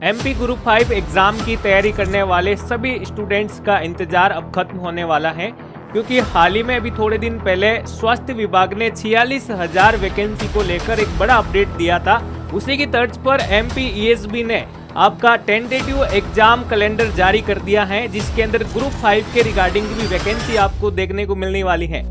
MP group 5 exam की तैयारी करने वाले सभी स्टूडेंट्स का इंतजार अब खत्म होने वाला है, क्योंकि हाल ही में अभी थोड़े दिन पहले स्वास्थ्य विभाग ने 46,000 वैकेंसी को लेकर एक बड़ा अपडेट दिया था। उसी की तर्ज पर एमपीईएसबी ने आपका टेंटेटिव एग्जाम कैलेंडर जारी कर दिया है, जिसके अंदर ग्रुप 5 के रिगार्डिंग भी वैकेंसी आपको देखने को मिलने वाली है।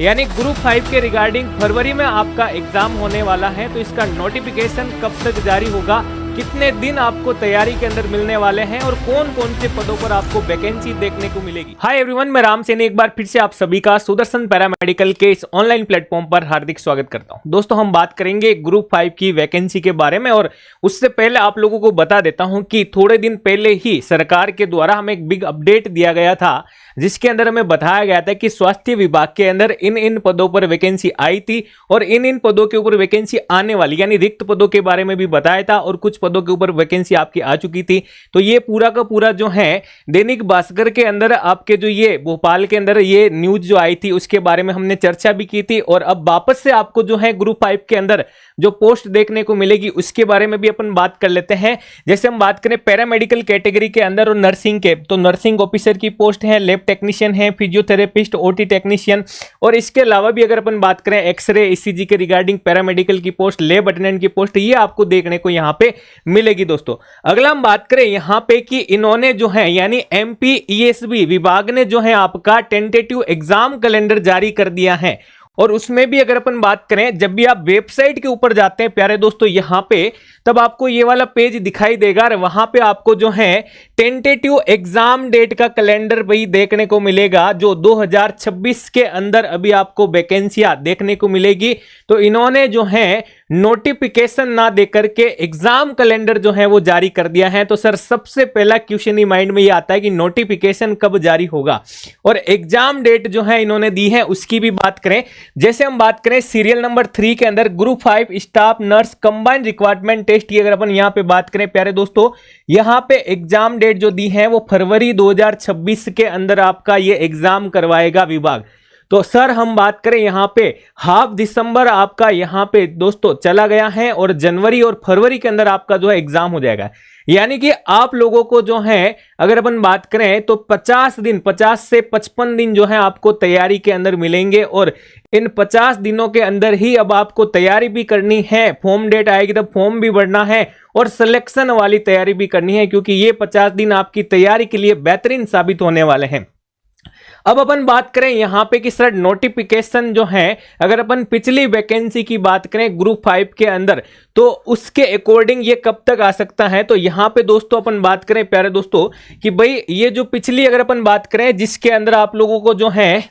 यानी ग्रुप 5 के रिगार्डिंग फरवरी में आपका एग्जाम होने वाला है, तो इसका नोटिफिकेशन कब तक जारी होगा, कितने दिन आपको तैयारी के अंदर मिलने वाले हैं और कौन कौन से पदों पर आपको वैकेंसी देखने को मिलेगी। हाय एवरीवन, मैं राम सैनी एक बार फिर से आप सभी का सुदर्शन पैरामेडिकल के इस ऑनलाइन प्लेटफॉर्म पर हार्दिक स्वागत करता हूं। दोस्तों, हम बात करेंगे ग्रुप 5 की वैकेंसी के बारे में, और उससे पहले आप लोगों को बता देता हूं कि थोड़े दिन पहले ही सरकार के द्वारा हमें एक बिग अपडेट दिया गया था, जिसके अंदर हमें बताया गया था कि स्वास्थ्य विभाग के अंदर इन पदों पर वैकेंसी आई थी और इन पदों के ऊपर वैकेंसी आने वाली, यानी रिक्त पदों के बारे में भी बताया था और कुछ पदों के ऊपर वैकेंसी आपकी आ चुकी थी। तो ये पूरा का पूरा जो है दैनिक भास्कर के अंदर आपके जो ये भोपाल के अंदर ये न्यूज जो आई थी उसके बारे में हमने चर्चा भी की थी, और अब वापस से आपको जो है ग्रुप 5 के अंदर जो पोस्ट देखने को मिलेगी उसके बारे में भी अपन बात कर लेते हैं। जैसे हम बात करें पैरामेडिकल कैटेगरी के अंदर और नर्सिंग के, तो नर्सिंग ऑफिसर की पोस्ट है, लैब टेक्नीशियन है, फिजियोथेरेपिस्ट, ओटी टेक्नीशियन, और इसके अलावा भी अगर अपन बात करें एक्सरे ईसीजी के रिगार्डिंग पैरामेडिकल की पोस्ट, लैब अटेंडेंट की पोस्ट, ये आपको देखने को यहां पे मिलेगी। दोस्तों, अगला हम बात करें यहां पे कि इन्होंने जो है यानी एमपीईएसबी विभाग ने जो है आपका टेंटेटिव एग्जाम कैलेंडर जारी कर दिया है, और उसमें भी अगर अपन बात करें जब भी आप वेबसाइट के ऊपर जाते हैं प्यारे दोस्तों यहां पे, तब आपको ये वाला पेज दिखाई देगा और वहां पे आपको जो है टेंटेटिव एग्जाम डेट का कैलेंडर भी देखने को मिलेगा, जो 2026 के अंदर अभी आपको वैकेंसियां देखने को मिलेगी। तो इन्होंने जो है नोटिफिकेशन ना देकर के एग्जाम कैलेंडर जो है वो जारी कर दिया है। तो सर, सबसे पहला क्वेश्चन ही माइंड में ये आता है कि नोटिफिकेशन कब जारी होगा और एग्जाम डेट जो है इन्होंने दी है उसकी भी बात करें। जैसे हम बात करें सीरियल नंबर 3 के अंदर group 5 staff nurse combined requirement test की अगर अपन यहां पे बात करें प्यारे दोस्तों, यहां पे एग्जाम डेट जो दी है वो फरवरी 2026 के अंदर आपका ये एग्जाम करवाएगा विभाग। तो सर, हम बात करें यहां पे हाफ दिसंबर आपका यहां पे दोस्तों चला गया है और जनवरी और फरवरी के अंदर आपका जो है एग्जाम हो जाएगा। यानी कि आप लोगों को जो है अगर अपन बात करें तो 50 से 55 दिन जो है आपको तैयारी के अंदर मिलेंगे, और इन 50 दिनों के अंदर ही अब आपको तैयारी भी करनी है। फॉर्म डेट आएगी तब फॉर्म भी भरना है और सिलेक्शन वाली तैयारी भी करनी है, क्योंकि ये 50 दिन आपकी तैयारी के लिए बेहतरीन साबित होने वाले हैं। अब अपन बात करें यहां पे कि सर नोटिफिकेशन जो है अगर अपन पिछली वैकेंसी की बात करें ग्रुप 5 के अंदर, तो उसके अकॉर्डिंग ये कब तक आ सकता है। तो यहां पे दोस्तों अपन बात करें प्यारे दोस्तों कि भाई ये जो पिछली अगर अपन बात करें जिसके अंदर आप लोगों को जो है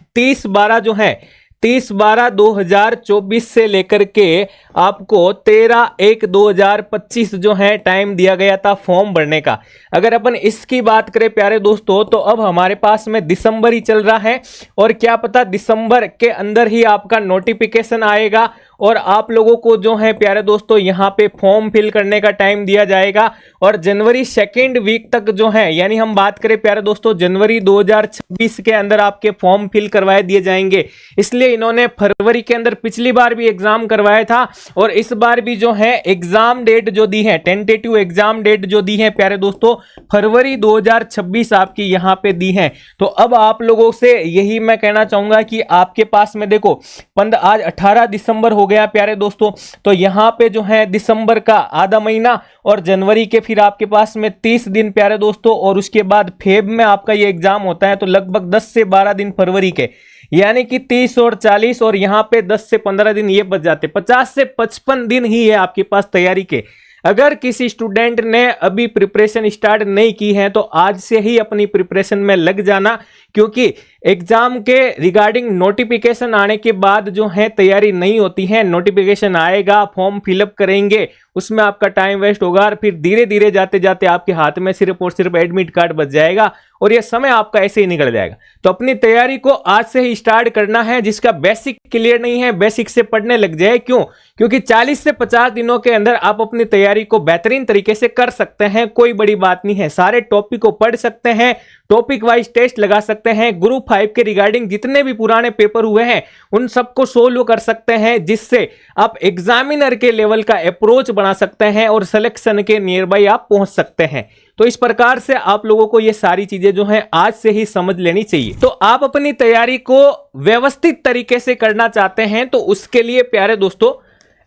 30/12/2024 से लेकर के आपको 13/1/2025 जो है टाइम दिया गया था फॉर्म भरने का। अगर अपन इसकी बात करें प्यारे दोस्तों तो अब हमारे पास में दिसंबर ही चल रहा है, और क्या पता दिसंबर के अंदर ही आपका नोटिफिकेशन आएगा और आप लोगों को जो है प्यारे दोस्तों यहां पे फॉर्म फिल करने का टाइम दिया जाएगा, और जनवरी 2nd वीक तक जो है यानी हम बात करें प्यारे दोस्तों जनवरी 2026 के अंदर आपके फॉर्म फिल करवाए दिए जाएंगे। इसलिए इन्होंने फरवरी के अंदर पिछली बार भी एग्जाम करवाया था, और इस बार भी जो है एग्जाम डेट जो दी है टेंटेटिव एग्जाम डेट जो दी है प्यारे दोस्तों फरवरी 2026 आपकी यहां पे दी है। तो अब आप लोगों से यही मैं कहना चाहूंगा कि आपके पास में देखो आज 18 दिसंबर हो गया प्यारे दोस्तों, तो यहां पे जो है दिसंबर का आधा महीना और जनवरी के फिर आपके पास में 30 दिन प्यारे दोस्तों, और उसके बाद फेब में आपका ये एग्जाम होता है, तो लगभग 10 से 12 दिन फरवरी के, यानी कि 30 और 40 और यहां पे 10 से 15 दिन ये बच जाते, 50 से 55 दिन ही है आपके पास तैयारी के। अगर किसी स्टूडेंट ने अभी प्रिपरेशन स्टार्ट नहीं की है तो आज से ही अपनी प्रिपरेशन में लग जाना, क्योंकि एग्जाम के रिगार्डिंग नोटिफिकेशन आने के बाद जो है तैयारी नहीं होती है। नोटिफिकेशन आएगा, फॉर्म फिलअप करेंगे, उसमें आपका टाइम वेस्ट होगा और फिर धीरे धीरे जाते जाते आपके हाथ में सिर्फ और सिर्फ एडमिट कार्ड बच जाएगा और यह समय आपका ऐसे ही निकल जाएगा। तो अपनी तैयारी को आज से ही स्टार्ट करना है। जिसका बेसिक क्लियर नहीं है बेसिक से पढ़ने लग जाए। क्यों? क्योंकि 40 से 50 दिनों के अंदर आप अपनी तैयारी को बेहतरीन तरीके से कर सकते हैं। कोई बड़ी बात नहीं है, सारे टॉपिक को पढ़ सकते हैं, टॉपिक वाइज टेस्ट लगा सकते हैं, ग्रुप 5 के रिगार्डिंग जितने भी पुराने पेपर हुए हैं उन सबको सोल्व कर सकते हैं, जिससे आप एग्जामिनर के लेवल का अप्रोच बना सकते हैं और सिलेक्शन के नियर बाई आप पहुंच सकते हैं। तो इस प्रकार से आप लोगों को ये सारी चीजें जो है आज से ही समझ लेनी चाहिए। तो आप अपनी तैयारी को व्यवस्थित तरीके से करना चाहते हैं तो उसके लिए प्यारे दोस्तों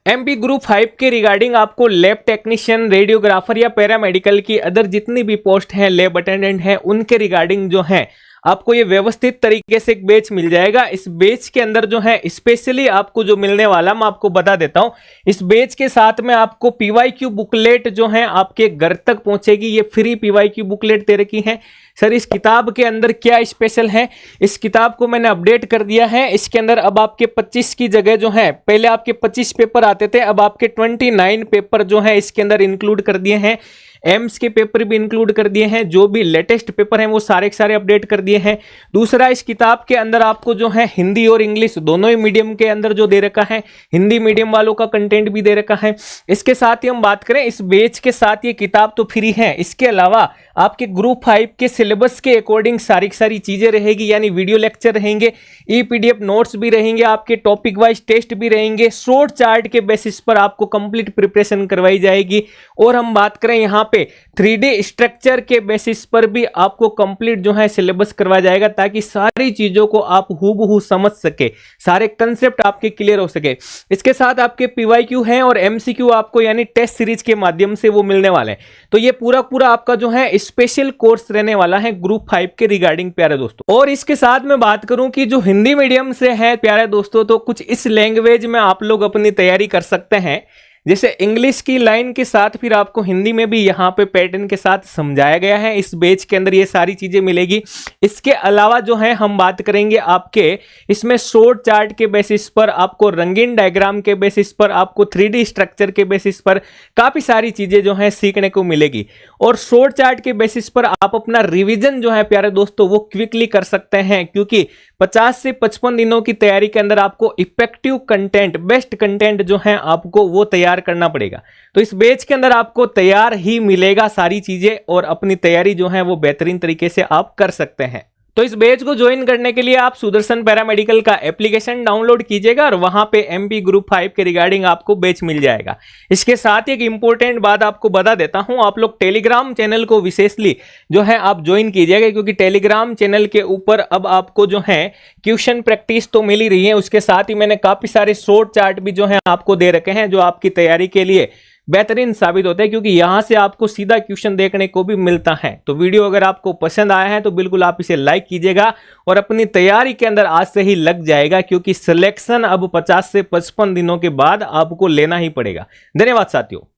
एमपी ग्रुप 5 के रिगार्डिंग आपको लैब टेक्नीशियन, रेडियोग्राफर या पैरामेडिकल की अदर जितनी भी पोस्ट हैं, लैब अटेंडेंट हैं, उनके रिगार्डिंग जो है आपको ये व्यवस्थित तरीके से एक बैच मिल जाएगा। इस बैच के अंदर जो है स्पेशली आपको जो मिलने वाला मैं आपको बता देता हूं। इस बैच के साथ में आपको पीवाईक्यू बुकलेट जो है आपके घर तक पहुंचेगी। ये फ्री पीवाईक्यू बुकलेट दे रखी है। सर इस किताब के अंदर क्या स्पेशल है, इस किताब को मैंने अपडेट कर दिया है। इसके अंदर अब आपके 25 की जगह जो है, पहले आपके 25 पेपर आते थे, अब आपके 29 पेपर जो है इसके अंदर इंक्लूड कर दिए हैं। एम्स के पेपर भी इंक्लूड कर दिए हैं, जो भी लेटेस्ट पेपर हैं वो सारे के सारे अपडेट कर दिए हैं। दूसरा, इस किताब के अंदर आपको जो है हिंदी और इंग्लिश दोनों ही मीडियम के अंदर जो दे रखा है, हिंदी मीडियम वालों का कंटेंट भी दे रखा है। इसके साथ ही हम बात करें, इस बैच के साथ ये किताब तो फ्री है, इसके अलावा आपके ग्रुप 5 के सिलेबस के अकॉर्डिंग सारी सारी चीजें रहेगी, यानी वीडियो लेक्चर रहेंगे, ई-पीडीएफ नोट्स भी रहेंगे, आपके टॉपिक वाइज टेस्ट भी रहेंगे, शॉर्ट चार्ट के बेसिस पर आपको कंप्लीट प्रिपरेशन करवाई जाएगी। और हम बात करें यहाँ पे 3D स्ट्रक्चर के बेसिस पर भी आपको कंप्लीट जो है सिलेबस करवाया जाएगा, ताकि सारी चीजों को आप हूबहू समझ सके, सारे कंसेप्ट आपके क्लियर हो सके। इसके साथ आपके पीवाईक्यू हैं और एमसीक्यू आपको यानी टेस्ट सीरीज के माध्यम से वो मिलने वाले हैं। तो ये पूरा आपका जो है स्पेशल कोर्स रहने वाला है ग्रुप 5 के रिगार्डिंग प्यारे दोस्तों। और इसके साथ मैं बात करूं कि जो हिंदी मीडियम से है प्यारे दोस्तों, तो कुछ इस लैंग्वेज में आप लोग अपनी तैयारी कर सकते हैं। जैसे इंग्लिश की लाइन के साथ फिर आपको हिंदी में भी यहाँ पे पैटर्न के साथ समझाया गया है। इस बैच के अंदर ये सारी चीजें मिलेगी। इसके अलावा जो है हम बात करेंगे आपके इसमें शॉर्ट चार्ट के बेसिस पर, आपको रंगीन डायग्राम के बेसिस पर, आपको 3D स्ट्रक्चर के बेसिस पर काफी सारी चीजें जो है सीखने को मिलेगी। और शॉर्ट चार्ट के बेसिस पर आप अपना रिविजन जो है प्यारे दोस्तों वो क्विकली कर सकते हैं, क्योंकि 50 से 55 दिनों की तैयारी के अंदर आपको इफेक्टिव कंटेंट, बेस्ट कंटेंट जो है आपको वो तैयार करना पड़ेगा। तो इस बैच के अंदर आपको तैयार ही मिलेगा सारी चीजें, और अपनी तैयारी जो है वो बेहतरीन तरीके से आप कर सकते हैं। तो इस बैच को ज्वाइन करने के लिए आप सुदर्शन पैरामेडिकल का एप्लीकेशन डाउनलोड कीजिएगा और वहां पे एमपी ग्रुप 5 के रिगार्डिंग आपको बैच मिल जाएगा। इसके साथ एक इंपॉर्टेंट बात आपको बता देता हूं, आप लोग टेलीग्राम चैनल को विशेषली जो है आप ज्वाइन कीजिएगा, क्योंकि टेलीग्राम चैनल के ऊपर अब आपको जो है क्वेश्चन प्रैक्टिस तो मिल ही रही है, उसके साथ ही मैंने काफी सारे शॉर्ट चार्ट भी जो है आपको दे रखे हैं, जो आपकी तैयारी के लिए बेहतरीन साबित होता है, क्योंकि यहां से आपको सीधा क्वेश्चन देखने को भी मिलता है। तो वीडियो अगर आपको पसंद आया है तो बिल्कुल आप इसे लाइक कीजिएगा और अपनी तैयारी के अंदर आज से ही लग जाएगा, क्योंकि सिलेक्शन अब 50 से 55 दिनों के बाद आपको लेना ही पड़ेगा। धन्यवाद साथियों।